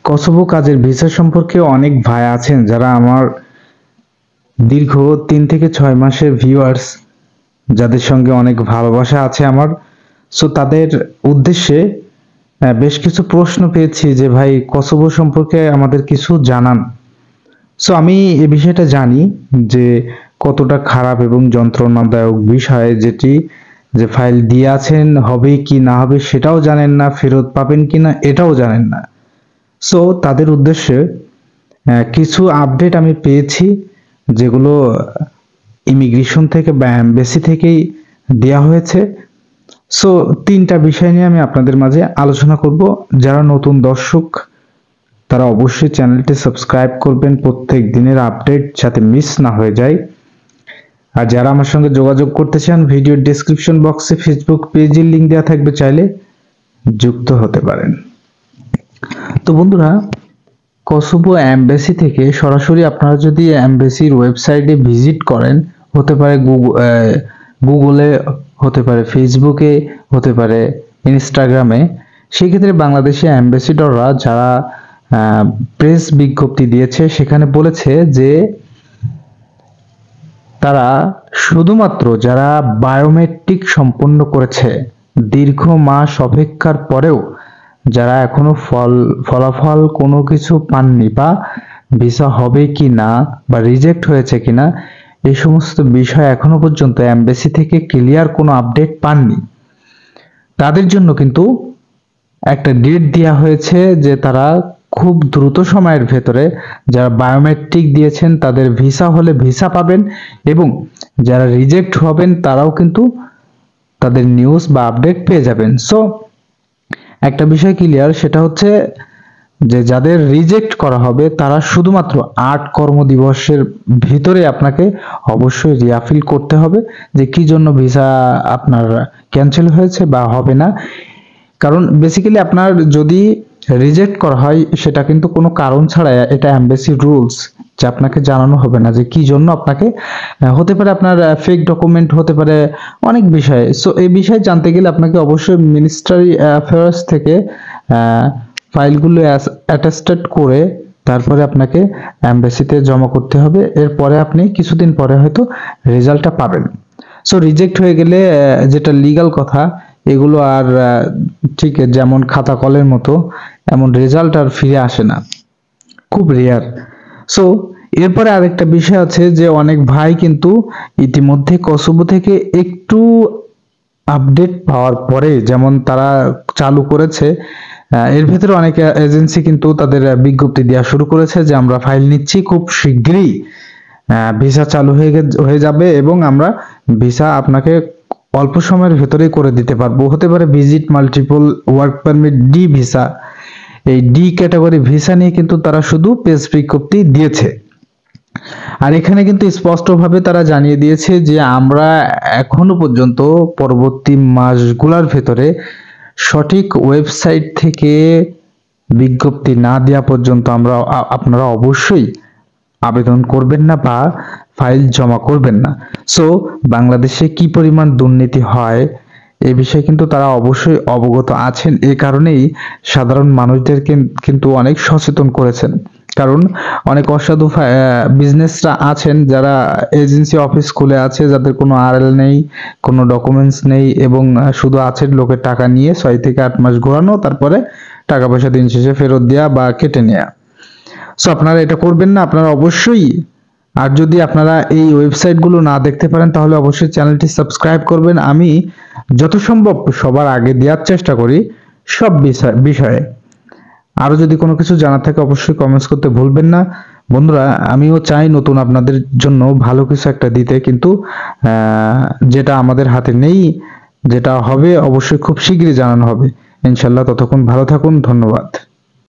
Kosovo কাজের visa সম্পর্কে অনেক ভাই আছেন যারা আমার দীর্ঘ 3 থেকে 6 মাসের ভিউয়ার্স, যাদের সঙ্গে অনেক ভালোবাসা আছে আমার। সো তাদের উদ্দেশ্যে বেশ কিছু প্রশ্ন পেয়েছি যে ভাই কসোভো সম্পর্কে আমাদের কিছু জানান। সো আমি এই বিষয়টা জানি যে কতটা খারাপ এবং যন্ত্রণাদায়ক বিষয়, যেটি যে ফাইল দিয়ে আছেন হবে কি না হবে সেটাও জানেন না, ফেরত পাবেন কিনা এটাও জানেন না। সো তাদের উদ্দেশ্যে কিছু আপডেট আমি পেয়েছি, যেগুলো ইমিগ্রেশন থেকে বা এমবেসি থেকেই দেয়া হয়েছে। সো 3টা বিষয় নিয়ে আমি আপনাদের মাঝে আলোচনা করব। যারা নতুন দর্শক তারা অবশ্যই চ্যানেলটি সাবস্ক্রাইব করবেন, প্রত্যেক দিনের আপডেট যাতে মিস না হয়ে যায়। আর যারা আমার সঙ্গে যোগাযোগ করতে চান, ভিডিওর ডেসক্রিপশন বক্সে ফেসবুক পেজের লিংক দেওয়া থাকবে, চাইলে যুক্ত হতে পারেন। তো বন্ধুরা, কসোভো এমবেসি থেকে সরাসরি আপনারা যদি এমবেসির ওয়েবসাইটে ভিজিট করেন, হতে পারে গুগলে, হতে পারে ফেসবুকে, হতে পারে ইনস্টাগ্রামে, সেই ক্ষেত্রে বাংলাদেশি অ্যাম্বাসিডররা যারা প্রেস বিজ্ঞপ্তি দিয়েছে সেখানে বলেছে যে তারা শুধুমাত্র যারা বায়োমেট্রিক সম্পন্ন করেছে, দীর্ঘ মাস অপেক্ষার পরেও যারা এখনো ফলাফল কোনো কিছু পাননি, বা ভিসা হবে কি না বা রিজেক্ট হয়েছে কিনা এই সমস্ত বিষয় এখনো পর্যন্ত এমবেসি থেকে ক্লিয়ার কোনো আপডেট পাননি, তাদের জন্য কিন্তু একটা ডেট দেওয়া হয়েছে যে তারা খুব দ্রুত সময়ের ভেতরে যারা বায়োমেট্রিক দিয়েছেন তাদের ভিসা হলে ভিসা পাবেন, এবং যারা রিজেক্ট হবেন তারাও কিন্তু তাদের নিউজ বা আপডেট পেয়ে যাবেন। সো একটা বিষয় ক্লিয়ার, সেটা হচ্ছে যে যাদের রিজেক্ট করা হবে তারা শুধুমাত্র 8 কর্মদিবসের ভিতরে আপনাকে অবশ্যই রিআপিল করতে হবে যে কি জন্য ভিসা আপনার ক্যান্সেল হয়েছে বা হবে না। কারণ বেসিক্যালি আপনার যদি রিজেক্ট করা হয় সেটা কিন্তু কোনো কারণ ছাড়া, এটা এমবেসি রুলস, যে আপনাকে জানানো হবে না যে কি জন্য আপনাকে, হতে পারে আপনার ফেক ডকুমেন্ট, হতে পারে অনেক বিষয়। সো এই বিষয়ে জানতে গেলে আপনাকে অবশ্যই মিনিস্ট্রি অ্যাফেয়ার্স থেকে ফাইলগুলো অ্যাটাস্টেড করে তারপরে আপনাকে এমবেসিতে জমা করতে হবে। এরপরে আপনি কিছুদিন পরে হয়তো রেজাল্টটা পাবেন। সো রিজেক্ট হয়ে গেলে যেটা লিগ্যাল কথা, এগুলো আর ঠিক যেমন খাতা কলের মতো এমন রেজাল্ট আর ফিরে আসে না, খুব রেয়ার। সো এরপরে আরেকটা বিষয় আছে যে অনেক ভাই কিন্তু ইতিমধ্যে কসোভো থেকে একটু আপডেট পাওয়ার পরে, যেমন তারা চালু করেছে, এর ভিতরে অনেক এজেন্সি কিন্তু তাদের বিজ্ঞপ্তি দেওয়া শুরু করেছে যে আমরা ফাইল নিচ্ছি, খুব শীঘ্রই ভিসা চালু হয়ে যাবে এবং আমরা ভিসা আপনাকে অল্প সময়ের ভেতরেই করে দিতে পারবো। হতে পারে visit multiple work permit D visa, এই ডি ক্যাটাগরি ভিসা নিয়ে কিন্তু তারা শুধু প্রেস বিজ্ঞপ্তি দিয়েছে। আর এখানে কিন্তু স্পষ্টভাবে তারা জানিয়ে দিয়েছে যে আমরা এখনো পর্যন্ত পরবর্তী মাসগুলোর ভেতরে সঠিক ওয়েবসাইট থেকে বিজ্ঞপ্তি না দেওয়া পর্যন্ত আপনারা অবশ্যই আবেদন করবেন না বা ফাইল জমা করবেন না। সো বাংলাদেশে কি পরিমাণ দুর্নীতি হয় এই বিষয়ে কিন্তু তারা অবশ্যই অবগত আছেন, এই কারণেই সাধারণ মানুষদেরকে কিন্তু অনেক সচেতন করেছেন। কারণ অনেক অসাধু বিজনেসরা আছেন যারা এজেন্সি অফিস খুলে আছে, যাদের কোনো আরএল নেই, কোনো ডকুমেন্টস নেই, এবং শুধু আছে লোকের টাকা নিয়ে 6 থেকে 8 মাস ঘোরানো, তারপরে টাকা পয়সা দিন শেষে ফেরত দেওয়া বা কেটে নেওয়া। সো আপনারা এটা করবেন না, আপনারা অবশ্যই। আর যদি আপনারা এই ওয়েবসাইটগুলো না দেখতে পারেন তাহলে অবশ্যই চ্যানেলটি সাবস্ক্রাইব করবেন। আমি যত সম্ভব সবার আগে দেওয়ার চেষ্টা করি সব বিষয়ে। আরো যদি কোনো কিছু জানা থাকে অবশ্যই কমেন্টস করতে ভুলবেন না বন্ধুরা। আমিও চাই নতুন আপনাদের জন্য ভালো কিছু একটা দিতে, কিন্তু যেটা আমাদের হাতে নেই, যেটা হবে অবশ্যই খুব শীঘ্রই জানানো হবে ইনশাল্লাহ। ততক্ষণ ভালো থাকুন, ধন্যবাদ।